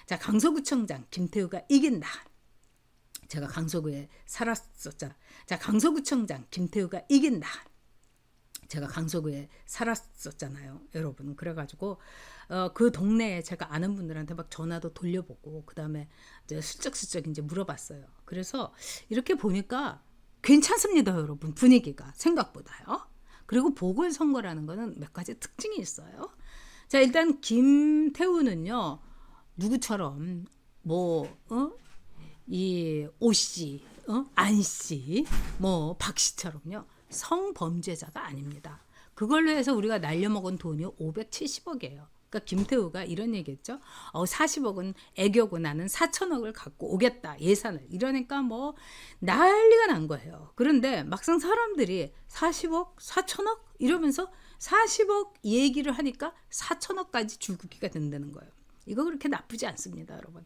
자, 강서구청장 김태우가 이긴다. 제가 강서구에 살았었죠. 자, 강서구청장 김태우가 이긴다. 제가 강서구에 살았었잖아요, 여러분. 그래가지고 그 동네에 제가 아는 분들한테 막 전화도 돌려보고 그 다음에 이제 슬쩍슬쩍 이제 물어봤어요. 그래서 이렇게 보니까 괜찮습니다, 여러분. 분위기가 생각보다요. 그리고 보궐선거라는 거는 몇 가지 특징이 있어요. 자, 일단 김태우는요, 누구처럼 이 오씨, 안씨, 박씨처럼요 성범죄자가 아닙니다. 그걸로 해서 우리가 날려먹은 돈이 570억이에요. 그러니까 김태우가 이런 얘기했죠. 40억은 애교고 나는 4천억을 갖고 오겠다, 예산을. 이러니까 난리가 난 거예요. 그런데 막상 사람들이 40억, 4천억 이러면서 40억 얘기를 하니까 4천억까지 줄긋기가 된다는 거예요. 이거 그렇게 나쁘지 않습니다, 여러분.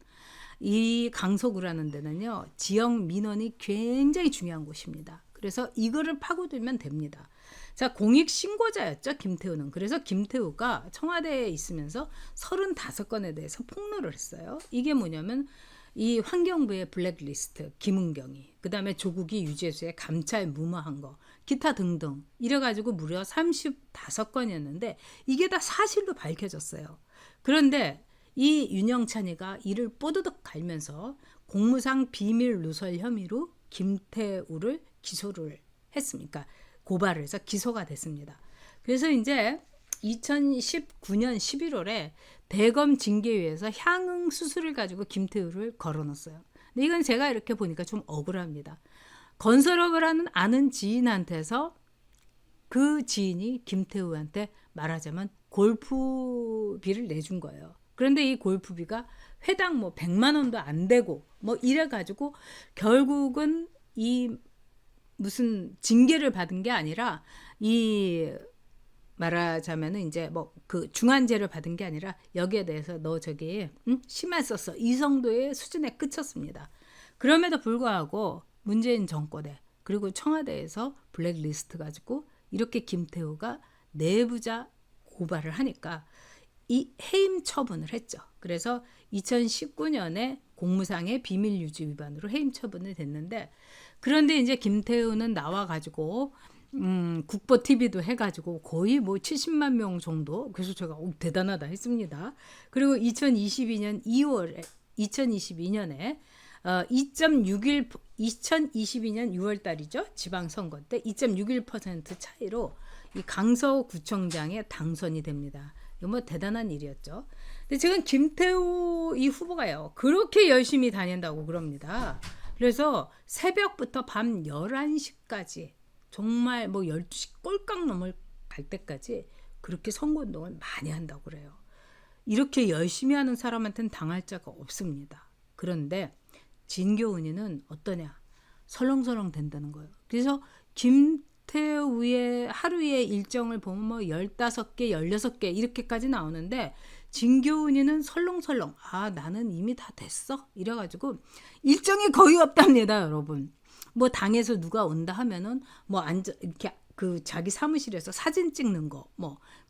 이 강서구라는 데는요, 지역 민원이 굉장히 중요한 곳입니다. 그래서 이거를 파고들면 됩니다. 자, 공익신고자였죠, 김태우는. 그래서 김태우가 청와대에 있으면서 35건에 대해서 폭로를 했어요. 이게 뭐냐면 이 환경부의 블랙리스트, 김은경이, 그 다음에 조국이 유재수의 감찰 무마한 거, 기타 등등 이래가지고 무려 35건이었는데 이게 다 사실로 밝혀졌어요. 그런데 이 윤영찬이가 이를 뽀드득 갈면서 공무상 비밀 누설 혐의로 김태우를 기소를 했습니까? 고발을 해서 기소가 됐습니다. 그래서 이제 2019년 11월에 대검 징계위에서 향응 수수를 가지고 김태우를 걸어놓았어요. 근데 이건 제가 이렇게 보니까 좀 억울합니다. 건설업을 하는 아는 지인한테서 그 지인이 김태우한테 말하자면 골프비를 내준 거예요. 그런데 이 골프비가 회당 100만 원도 안 되고 이래가지고 결국은 이 무슨 징계를 받은 게 아니라 이 말하자면은 이제 그 중한죄를 받은 게 아니라 여기에 대해서 너 저기 심한 썼어, 이 정도의 수준에 그쳤습니다. 그럼에도 불구하고 문재인 정권에 그리고 청와대에서 블랙리스트 가지고 이렇게 김태우가 내부자 고발을 하니까 이 해임 처분을 했죠. 그래서 2019년에 공무상의 비밀 유지 위반으로 해임 처분이 됐는데, 그런데 이제 김태우는 나와 가지고 국보 TV도 해가지고 거의 70만 명 정도, 그래서 제가 대단하다 했습니다. 그리고 2022년 6월 달이죠, 지방선거 때 2.61% 차이로 이 강서구청장에 당선이 됩니다. 이거 대단한 일이었죠. 근데 지금 김태우 이 후보가요, 그렇게 열심히 다닌다고 그럽니다. 그래서 새벽부터 밤 11시까지 정말 12시 꼴깍 넘을 갈 때까지 그렇게 선거운동을 많이 한다고 그래요. 이렇게 열심히 하는 사람한테는 당할 자가 없습니다. 그런데 진교훈이는 어떠냐? 설렁설렁 된다는 거예요. 그래서 김태우의 하루의 일정을 보면 15개, 16개 이렇게까지 나오는데 진교훈이는 설렁설렁, 나는 이미 다 됐어? 이래가지고 일정이 거의 없답니다, 여러분. 당에서 누가 온다 하면은 앉아 이렇게 그 자기 사무실에서 사진 찍는 거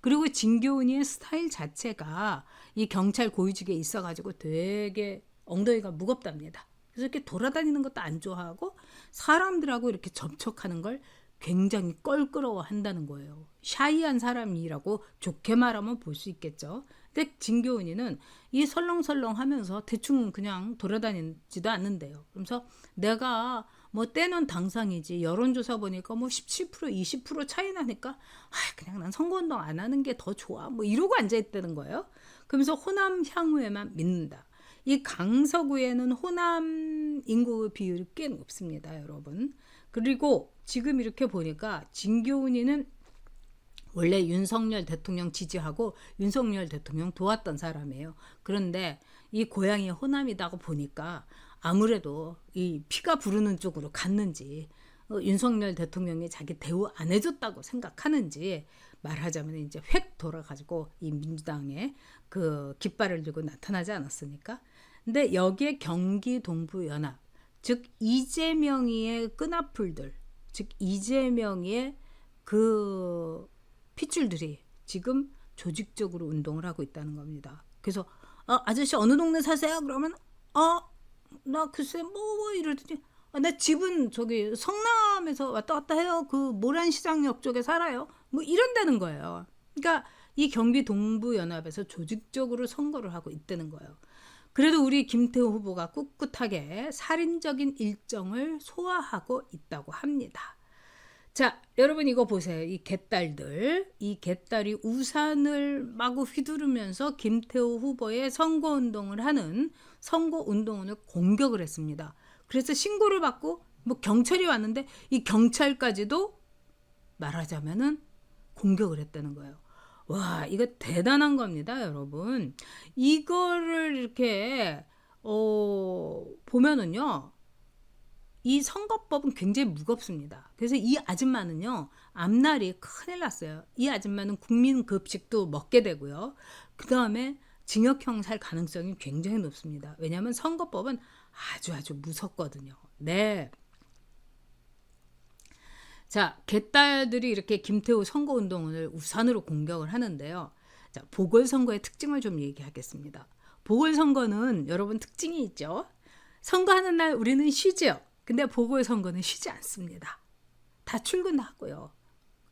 그리고 진교훈이의 스타일 자체가 이 경찰 고위직에 있어가지고 되게 엉덩이가 무겁답니다. 그래서 이렇게 돌아다니는 것도 안 좋아하고 사람들하고 이렇게 접촉하는 걸 굉장히 껄끄러워 한다는 거예요. 샤이한 사람이라고 좋게 말하면 볼 수 있겠죠. 근데 진교훈이는 이 설렁설렁 하면서 대충 그냥 돌아다니지도 않는데요. 그러면서 내가 때는 당상이지, 여론조사 보니까 17% 20% 차이 나니까 그냥 난 선거운동 안 하는 게 더 좋아, 이러고 앉아있다는 거예요. 그러면서 호남 향후에만 믿는다. 이 강서구에는 호남 인구 비율이 꽤 높습니다, 여러분. 그리고 지금 이렇게 보니까 진교훈이는 원래 윤석열 대통령 지지하고 윤석열 대통령 도왔던 사람이에요. 그런데 이 고향이 호남이다고 보니까 아무래도 이 피가 부르는 쪽으로 갔는지 윤석열 대통령이 자기 대우 안 해줬다고 생각하는지 말하자면 이제 획 돌아가지고 이 민주당에 그 깃발을 들고 나타나지 않았습니까? 근데 여기에 경기동부연합, 즉 이재명이의 끈앞풀들, 즉 이재명이의 그 핏줄들이 지금 조직적으로 운동을 하고 있다는 겁니다. 그래서 아저씨 어느 동네 사세요? 그러면 나 글쎄 뭐 이러더니 나 집은 저기 성남에서 왔다 갔다 해요. 그 모란시장역 쪽에 살아요. 뭐 이런다는 거예요. 그러니까 이 경기 동부연합에서 조직적으로 선거를 하고 있다는 거예요. 그래도 우리 김태호 후보가 꿋꿋하게 살인적인 일정을 소화하고 있다고 합니다. 자, 여러분 이거 보세요. 이 개딸들, 이 개딸이 우산을 마구 휘두르면서 김태호 후보의 선거운동을 하는 선거운동원을 공격을 했습니다. 그래서 신고를 받고 뭐 경찰이 왔는데 이 경찰까지도 말하자면은 공격을 했다는 거예요. 와, 이거 대단한 겁니다, 여러분. 이거를 이렇게 보면은요. 이 선거법은 굉장히 무겁습니다. 그래서 이 아줌마는요, 앞날이 큰일 났어요. 이 아줌마는 국민급식도 먹게 되고요. 그 다음에 징역형 살 가능성이 굉장히 높습니다. 왜냐하면 선거법은 아주 무섭거든요. 네. 자, 개딸들이 이렇게 김태호 선거운동을 우산으로 공격을 하는데요. 자, 보궐선거의 특징을 좀 얘기하겠습니다. 보궐선거는 여러분 특징이 있죠. 선거하는 날 우리는 쉬죠. 근데 보궐선거는 쉬지 않습니다. 다 출근하고요.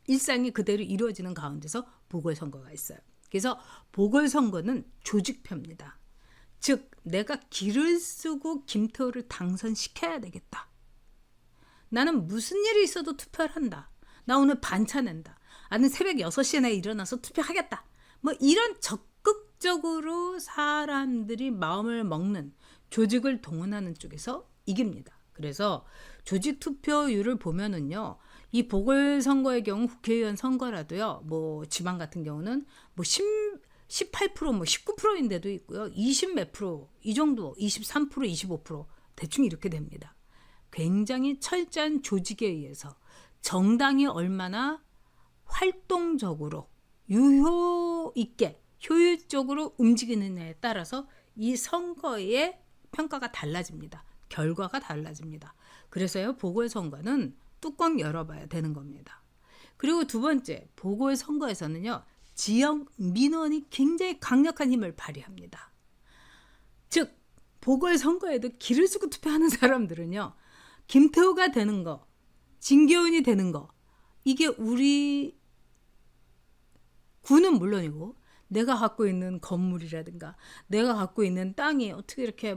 일상이 그대로 이루어지는 가운데서 보궐선거가 있어요. 그래서 보궐선거는 조직표입니다. 즉 내가 기를 쓰고 김태호를 당선시켜야 되겠다. 나는 무슨 일이 있어도 투표를 한다. 나 오늘 반차 낸다. 나는 새벽 6시에 일어나서 투표하겠다. 뭐 이런 적극적으로 사람들이 마음을 먹는 조직을 동원하는 쪽에서 이깁니다. 그래서 조직 투표율을 보면은요, 이 보궐선거의 경우 국회의원 선거라도요, 뭐 지방 같은 경우는 뭐 18%, 뭐 19%인데도 있고요, 20 몇 프로, 이 정도, 23%, 25% 대충 이렇게 됩니다. 굉장히 철저한 조직에 의해서 정당이 얼마나 활동적으로 유효 있게 효율적으로 움직이느냐에 따라서 이 선거의 평가가 달라집니다. 결과가 달라집니다. 그래서요, 보궐선거는 뚜껑 열어봐야 되는 겁니다. 그리고 두 번째, 보궐선거에서는요, 지역 민원이 굉장히 강력한 힘을 발휘합니다. 즉 보궐선거에도 기를 쓰고 투표하는 사람들은요, 김태호가 되는 거, 진교훈이 되는 거, 이게 우리 구는 물론이고 내가 갖고 있는 건물이라든가 내가 갖고 있는 땅이 어떻게 이렇게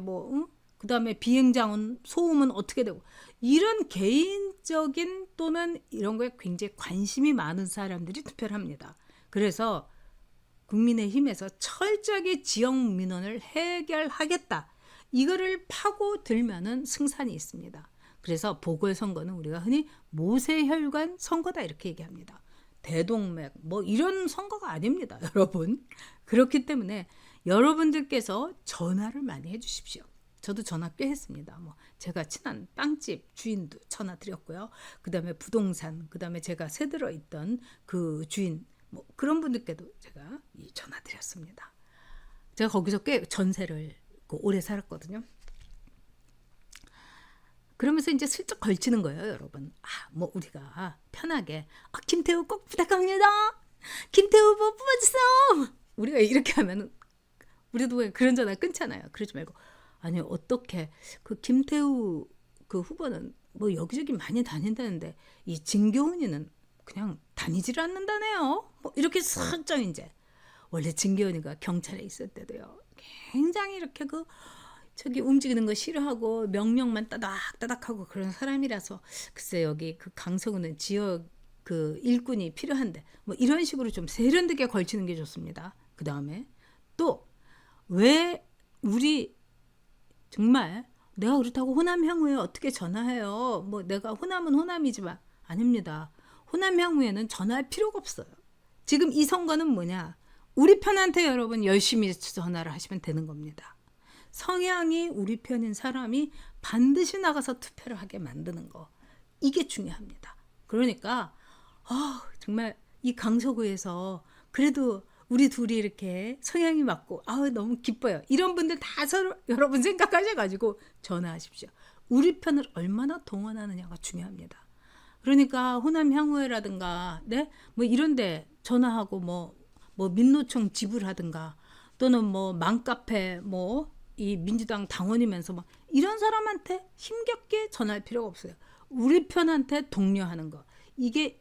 그 다음에 비행장은 소음은 어떻게 되고, 이런 개인적인 또는 이런 거에 굉장히 관심이 많은 사람들이 투표를 합니다. 그래서 국민의힘에서 철저하게 지역 민원을 해결하겠다, 이거를 파고들면은 승산이 있습니다. 그래서 보궐선거는 우리가 흔히 모세혈관 선거다 이렇게 얘기합니다. 대동맥 뭐 이런 선거가 아닙니다, 여러분. 그렇기 때문에 여러분들께서 전화를 많이 해주십시오. 저도 전화 꽤 했습니다. 뭐 제가 친한 빵집 주인도 전화 드렸고요. 그 다음에 부동산, 그 다음에 제가 세들어 있던 그 주인, 뭐 그런 분들께도 제가 전화 드렸습니다. 제가 거기서 꽤 전세를 오래 살았거든요. 그러면서 이제 슬쩍 걸치는 거예요, 여러분. 뭐 우리가 편하게 김태우 꼭 부탁합니다. 김태우 후보 뽑아주세요. 우리가 이렇게 하면은 우리도 왜 그런 전화 끊잖아요. 그러지 말고, 아니 어떻게 그 김태우 그 후보는 뭐 여기저기 많이 다닌다는데 이 진교훈이는 그냥 다니지를 않는다네요. 뭐 이렇게 살짝 이제, 원래 진교훈이가 경찰에 있을 때도요, 굉장히 이렇게 저기 움직이는 거 싫어하고 명령만 따닥따닥하고 그런 사람이라서, 글쎄 여기 그 강서구는 지역 그 일꾼이 필요한데 뭐 이런 식으로 좀 세련되게 걸치는 게 좋습니다. 그 다음에 또 왜 우리 정말 내가 그렇다고 호남 향후에 어떻게 전화해요? 뭐 내가 호남은 호남이지만 아닙니다. 호남 향후에는 전화할 필요가 없어요. 지금 이 선거는 뭐냐? 우리 편한테 여러분 열심히 전화를 하시면 되는 겁니다. 성향이 우리 편인 사람이 반드시 나가서 투표를 하게 만드는 거, 이게 중요합니다. 그러니까 정말 이 강서구에서 그래도 우리 둘이 이렇게 성향이 맞고 너무 기뻐요. 이런 분들 다 서로 여러분 생각하셔가지고 전화하십시오. 우리 편을 얼마나 동원하느냐가 중요합니다. 그러니까 호남 향후회라든가 뭐 이런데 전화하고 뭐 민노총 지부라든가 또는 뭐 맘카페 뭐 이 민주당 당원이면서 막 이런 사람한테 힘겹게 전할 필요가 없어요. 우리 편한테 독려하는 거. 이게